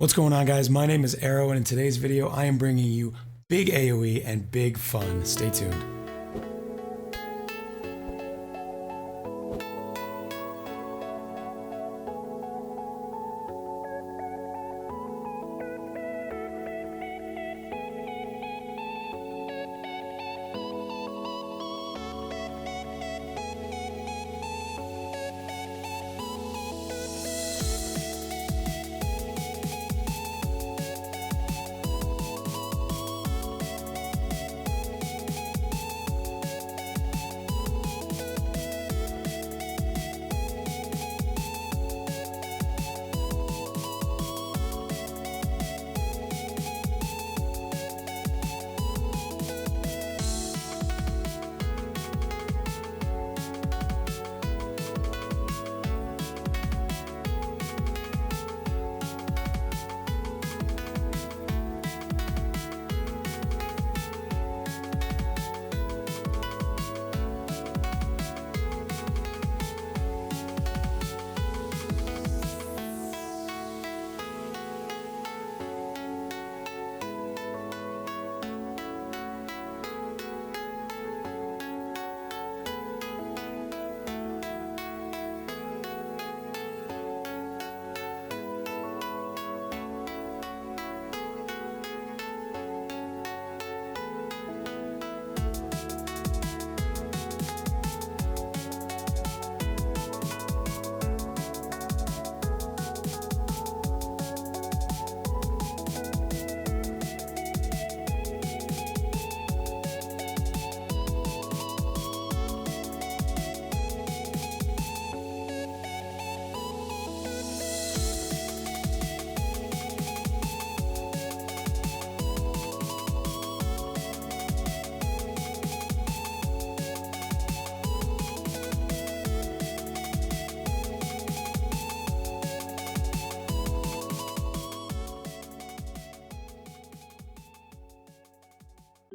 What's going on, guys? My name is Arrow, and in today's video I am bringing you big AoE and big fun. Stay tuned.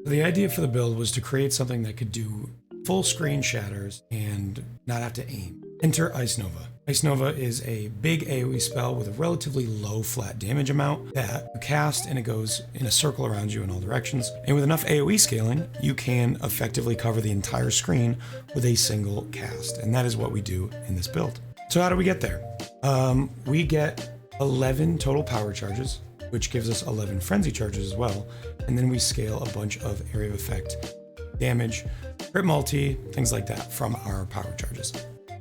The idea for the build was to create something that could do full screen shatters and not have to aim. Enter Ice Nova. Ice Nova is a big AoE spell with a relatively low flat damage amount that you cast and it goes in a circle around you in all directions. And with enough AoE scaling, you can effectively cover the entire screen with a single cast. And that is what we do in this build. So how do we get there? We get 11 total power charges, which gives us 11 frenzy charges as well. And then we scale a bunch of area of effect damage, crit multi, things like that from our power charges.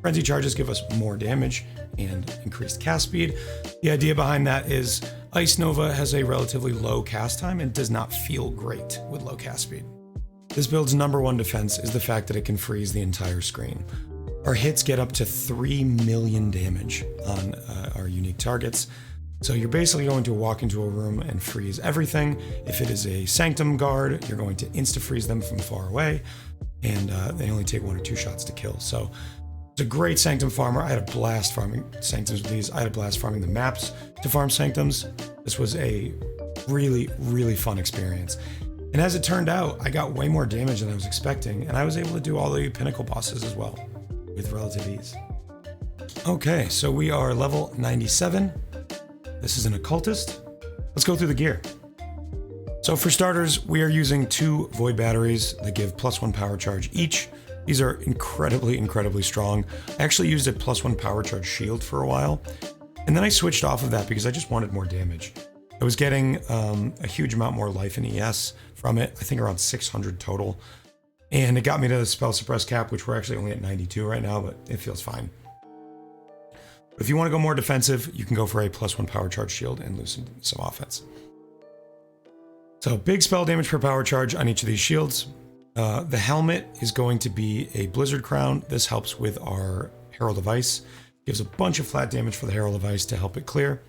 Frenzy charges give us more damage and increased cast speed. The idea behind that is Ice Nova has a relatively low cast time and does not feel great with low cast speed. This build's number one defense is the fact that it can freeze the entire screen. Our hits get up to 3 million damage on our unique targets. So you're basically going to walk into a room and freeze everything. If it is a Sanctum guard, you're going to insta-freeze them from far away, and they only take 1 or 2 shots to kill. So it's a great Sanctum farmer. I had a blast farming Sanctums with these. I had a blast farming the maps to farm Sanctums. This was a really, really fun experience. And as it turned out, I got way more damage than I was expecting, and I was able to do all the pinnacle bosses as well with relative ease. Okay, so we are level 97. This is an occultist. Let's go through the gear. So for starters, we are using 2 void batteries that give +1 power charge each. These are incredibly, incredibly strong. I actually used a +1 power charge shield for a while, and then I switched off of that because I just wanted more damage. I was getting a huge amount more life in ES from it, I think around 600 total. And it got me to the spell suppress cap, which we're actually only at 92 right now, but it feels fine. If you want to go more defensive, you can go for a +1 power charge shield and loosen some offense. So big spell damage per power charge on each of these shields. The helmet is going to be a Blizzard Crown. This helps with our Herald of Ice. Gives a bunch of flat damage for the Herald of Ice to help it clear.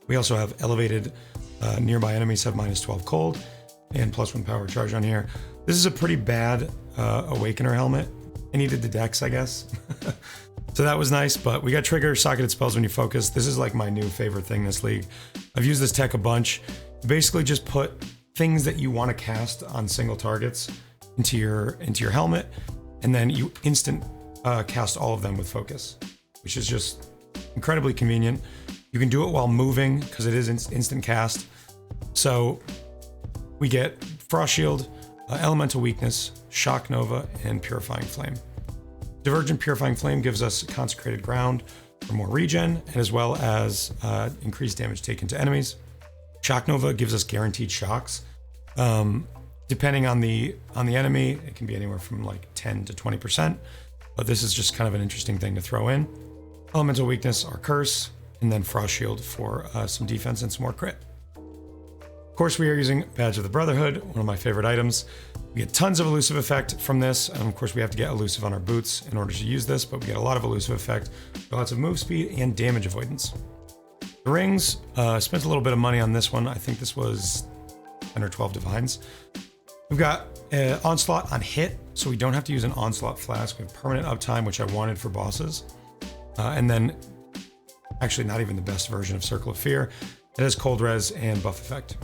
We also have elevated nearby enemies have -12 cold and +1 power charge on here. This is a pretty bad Awakener helmet. I needed the dex, I guess. So that was nice, but we got trigger socketed spells when you focus. This is like my new favorite thing this league. I've used this tech a bunch. You basically just put things that you want to cast on single targets into your helmet, and then you instant cast all of them with focus, which is just incredibly convenient. You can do it while moving because it is instant cast. So we get Frost Shield, Elemental Weakness, Shock Nova, and Purifying Flame. Divergent Purifying Flame gives us Consecrated Ground for more regen, and as well as increased damage taken to enemies. Shock Nova gives us guaranteed shocks. Depending on the enemy, it can be anywhere from like 10 to 20%, but this is just kind of an interesting thing to throw in. Elemental Weakness, our Curse, and then Frost Shield for some defense and some more crit. Of course, we are using Badge of the Brotherhood, one of my favorite items. We get tons of elusive effect from this, and of course we have to get elusive on our boots in order to use this, but we get a lot of elusive effect, lots of move speed and damage avoidance. The rings, spent a little bit of money on this one. I think this was 10 or 12 divines. We've got Onslaught on hit, so we don't have to use an Onslaught flask. We have permanent uptime, which I wanted for bosses. And then, actually not even the best version of Circle of Fear. It has cold res and buff effect.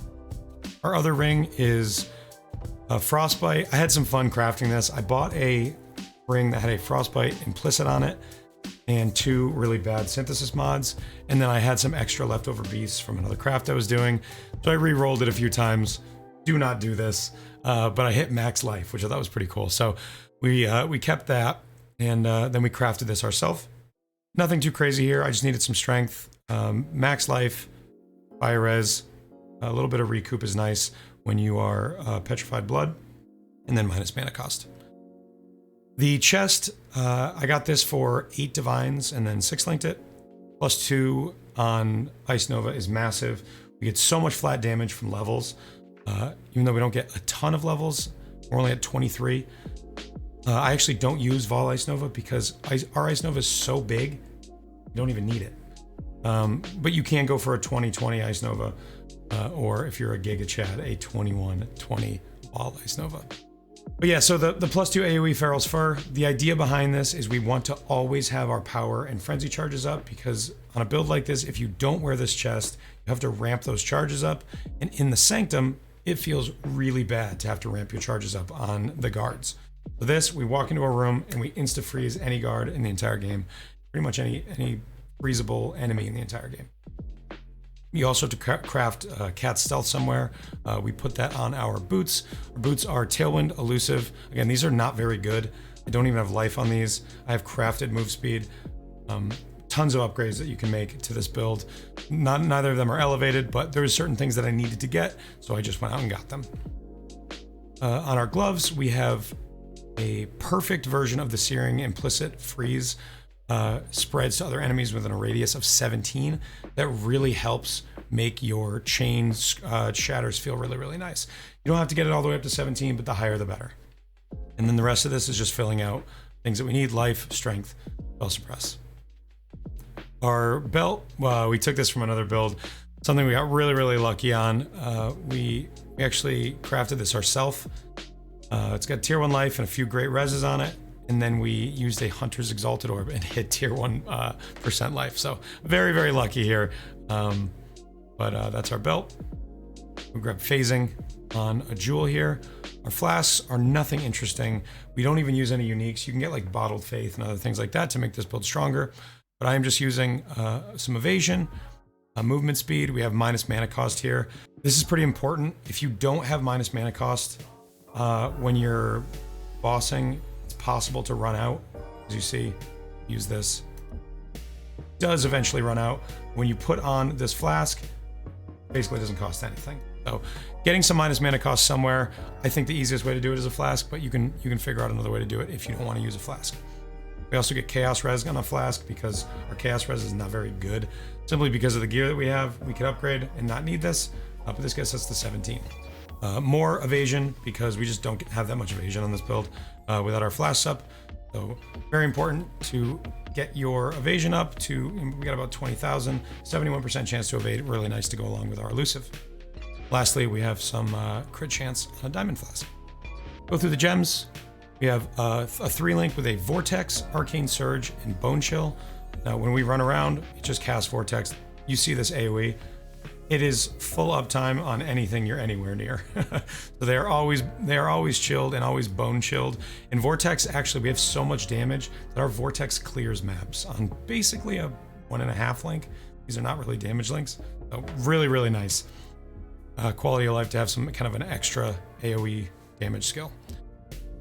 Our other ring is Frostbite. I had some fun crafting this. I bought a ring that had a Frostbite implicit on it and 2 really bad synthesis mods. And then I had some extra leftover beasts from another craft I was doing. So I re-rolled it a few times. Do not do this. But I hit max life, which I thought was pretty cool. So we kept that, and then we crafted this ourselves. Nothing too crazy here. I just needed some strength, max life, fire res, a little bit of recoup is nice when you are petrified blood, and then minus mana cost. The chest, I got this for 8 divines and then 6 linked it. Plus 2 on Ice Nova is massive. We get so much flat damage from levels. Even though we don't get a ton of levels, we're only at 23. I actually don't use Vol Ice Nova because our Ice Nova is so big, you don't even need it. But you can go for a 20-20 Ice Nova, or if you're a Giga Chad, a 21-20 Vol Ice Nova. But yeah, so the plus 2 AoE Feral's Fur, the idea behind this is we want to always have our power and frenzy charges up, because on a build like this, if you don't wear this chest, you have to ramp those charges up. And in the Sanctum, it feels really bad to have to ramp your charges up on the guards. For this, we walk into a room and we insta-freeze any guard in the entire game. Pretty much any freezable enemy in the entire game. You also have to craft Cat Stealth somewhere. We put that on our boots. Our boots are Tailwind, Elusive. Again, these are not very good. I don't even have life on these. I have crafted move speed. Tons of upgrades that you can make to this build. Neither of them are elevated, but there's certain things that I needed to get, so I just went out and got them. On our gloves, we have a perfect version of the Searing Implicit Freeze. Spreads to other enemies within a radius of 17. That really helps make your chain shatters feel really, really nice. You don't have to get it all the way up to 17, but the higher the better. And then the rest of this is just filling out things that we need: life, strength, spell suppress. Our belt, we took this from another build, something we got really, really lucky on. We actually crafted this ourselves. It's got tier 1 life and a few great reses on it. And then we used a Hunter's Exalted Orb and hit tier 1% life. So very, very lucky here. But that's our belt. We grab phasing on a jewel here. Our flasks are nothing interesting. We don't even use any uniques. You can get like Bottled Faith and other things like that to make this build stronger. But I am just using some evasion, movement speed. We have minus mana cost here. This is pretty important. If you don't have minus mana cost when you're bossing, possible to run out. As you see, use this. It does eventually run out. When you put on this flask, basically it doesn't cost anything. So getting some minus mana cost somewhere, I think the easiest way to do it is a flask, but you can figure out another way to do it if you don't want to use a flask. We also get Chaos Res on a flask because our Chaos Res is not very good. Simply because of the gear that we have, we could upgrade and not need this, but this gets us to 17. More evasion because we just don't have that much evasion on this build without our flasks up. So very important to get your evasion up to, we got about 20,000, 71% chance to evade. Really nice to go along with our elusive. Lastly, we have some crit chance on a diamond flask. Go through the gems. We have a 3-link with a Vortex, Arcane Surge, and Bone Chill. Now, when we run around, it just casts Vortex. You see this AoE. It is full uptime on anything you're anywhere near. So they are always chilled and always bone chilled. In Vortex, actually, we have so much damage that our Vortex clears maps on basically a 1.5 link. These are not really damage links. So really, really nice quality of life to have some kind of an extra AoE damage skill.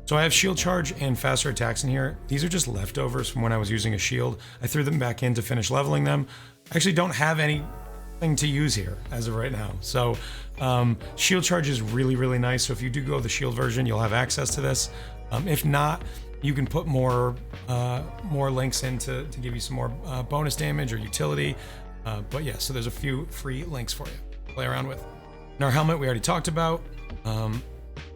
So I have shield charge and faster attacks in here. These are just leftovers from when I was using a shield. I threw them back in to finish leveling them. I actually don't have anything to use here as of right now. So shield charge is really, really nice. So if you do go the shield version, you'll have access to this. If not, you can put more links in to give you some more bonus damage or utility. But yeah, so there's a few free links for you to play around with. In our helmet, we already talked about.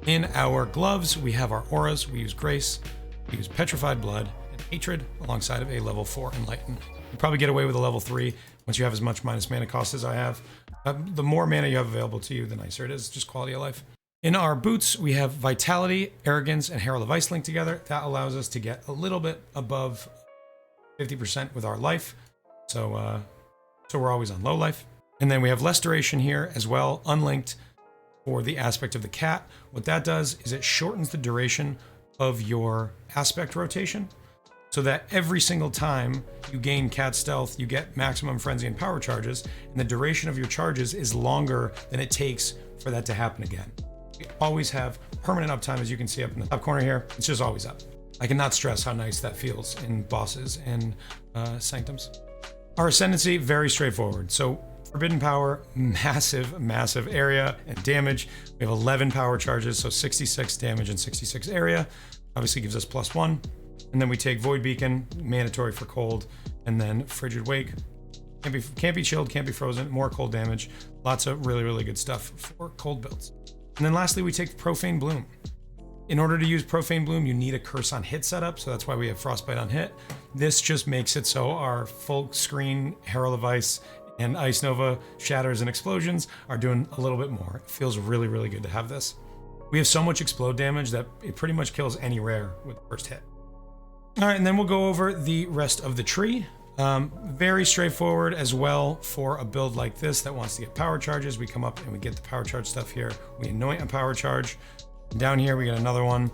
In our gloves, we have our auras. We use Grace, we use Petrified Blood, and Hatred alongside of a level 4 Enlighten. You probably get away with a level 3 once you have as much minus mana cost as I have. The more mana you have available to you, the nicer it is, just quality of life. In our boots, we have Vitality, Arrogance, and Herald of Ice linked together. That allows us to get a little bit above 50% with our life. So we're always on low life. And then we have less duration here as well, unlinked, for the aspect of the cat. What that does is it shortens the duration of your aspect rotation so that every single time you gain cat stealth, you get maximum frenzy and power charges, and the duration of your charges is longer than it takes for that to happen again. We always have permanent uptime, as you can see up in the top corner here. It's just always up. I cannot stress how nice that feels in bosses and sanctums. Our Ascendancy, very straightforward. So Forbidden Power, massive area and damage. We have 11 power charges, so 66 damage and 66 area. Obviously gives us +1. And then we take Void Beacon, mandatory for cold, and then Frigid Wake. Can't be chilled, can't be frozen, more cold damage. Lots of really, really good stuff for cold builds. And then lastly, we take Profane Bloom. In order to use Profane Bloom, you need a Curse on Hit setup, so that's why we have Frostbite on Hit. This just makes it so our full screen Herald of Ice and Ice Nova shatters and explosions are doing a little bit more. It feels really, really good to have this. We have so much explode damage that it pretty much kills any rare with the first hit. All right, and then we'll go over the rest of the tree. Very straightforward as well for a build like this that wants to get power charges. We come up and we get the power charge stuff here. We anoint a power charge. Down here, we get another one.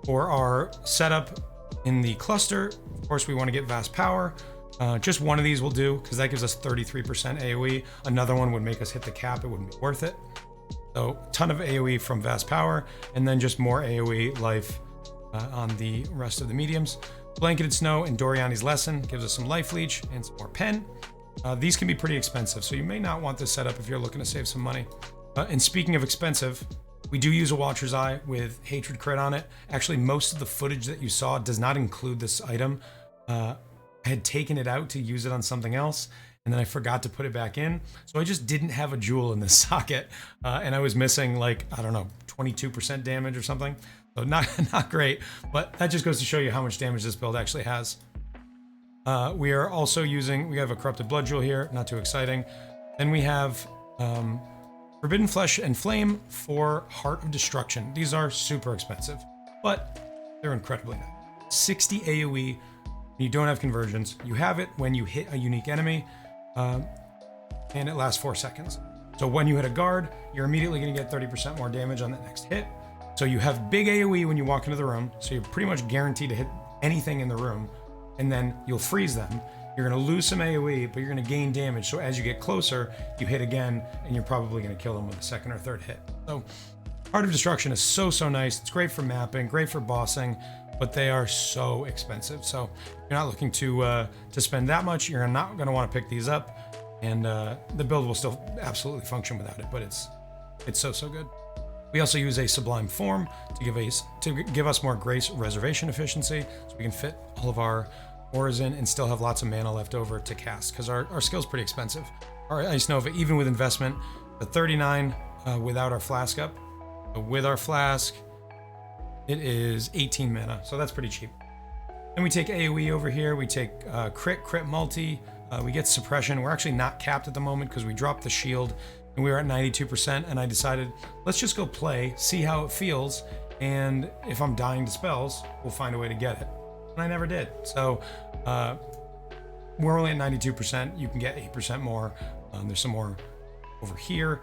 For our setup in the cluster, of course, we want to get Vast Power. Just one of these will do, because that gives us 33% AoE. Another one would make us hit the cap. It wouldn't be worth it. So ton of AoE from Vast Power, and then just more AoE life on the rest of the mediums. Blanketed Snow and Doriani's Lesson gives us some life leech and some more pen. These can be pretty expensive, so you may not want this setup if you're looking to save some money. And speaking of expensive, we do use a Watcher's Eye with Hatred crit on it. Actually, most of the footage that you saw does not include this item. I had taken it out to use it on something else, and then I forgot to put it back in. So I just didn't have a jewel in this socket, and I was missing like, I don't know, 22% damage or something. So not great, but that just goes to show you how much damage this build actually has. We are also using, we have a Corrupted Blood Jewel here, not too exciting. Then we have Forbidden Flesh and Flame for Heart of Destruction. These are super expensive, but they're incredibly nice. 60 AoE. You don't have conversions. You have it when you hit a unique enemy, and it lasts 4 seconds. So when you hit a guard, you're immediately going to get 30% more damage on that next hit. So you have big AoE when you walk into the room, so you're pretty much guaranteed to hit anything in the room, and then you'll freeze them. You're going to lose some AoE, but you're going to gain damage. So as you get closer, you hit again, and you're probably going to kill them with a second or third hit. So Heart of Destruction is so nice. It's great for mapping, great for bossing, but they are so expensive. So if you're not looking to spend that much, you're not going to want to pick these up, and the build will still absolutely function without it, but it's so good. We also use a Sublime Form to give us more Grace reservation efficiency, so we can fit all of our auras in and still have lots of mana left over to cast, because our skill's pretty expensive. Our Ice Nova, even with investment, the 39 without our flask up. But with our flask, it is 18 mana, so that's pretty cheap. Then we take AoE over here. We take crit multi. We get suppression. We're actually not capped at the moment because we dropped the shield and we were at 92%. And I decided, let's just go play, see how it feels. And if I'm dying to spells, we'll find a way to get it. And I never did. So we're only at 92%. You can get 8% more. There's some more over here.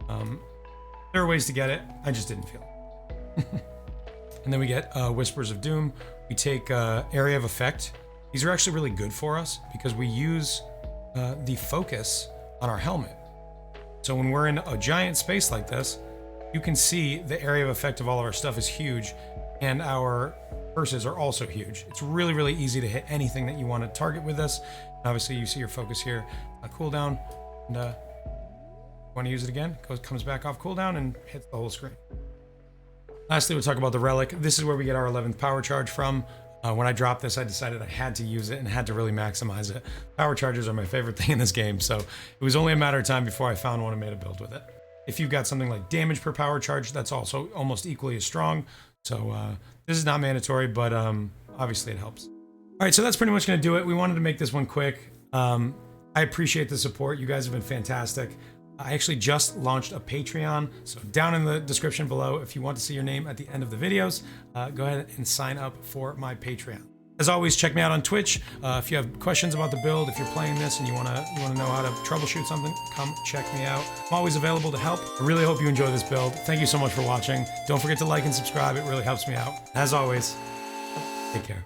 There are ways to get it. I just didn't feel it. And then we get Whispers of Doom. We take Area of Effect. These are actually really good for us because we use the focus on our helmet. So when we're in a giant space like this, you can see the area of effect of all of our stuff is huge, and our purses are also huge. It's really, really easy to hit anything that you want to target with this. And obviously, you see your focus here on cooldown, and want to use it again, comes back off cooldown and hits the whole screen. Lastly, we'll talk about the relic. This is where we get our 11th power charge from. When I dropped this, I decided I had to use it and had to really maximize it. Power charges are my favorite thing in this game, so it was only a matter of time before I found one and made a build with it. If you've got something like damage per power charge, that's also almost equally as strong. So this is not mandatory, but obviously it helps. All right, so that's pretty much going to do it. We wanted to make this one quick. I appreciate the support. You guys have been fantastic. I actually just launched a Patreon, so down in the description below, if you want to see your name at the end of the videos, go ahead and sign up for my Patreon. As always, check me out on Twitch. If you have questions about the build, if you're playing this and you wanna know how to troubleshoot something, come check me out. I'm always available to help. I really hope you enjoy this build. Thank you so much for watching. Don't forget to like and subscribe. It really helps me out. As always, take care.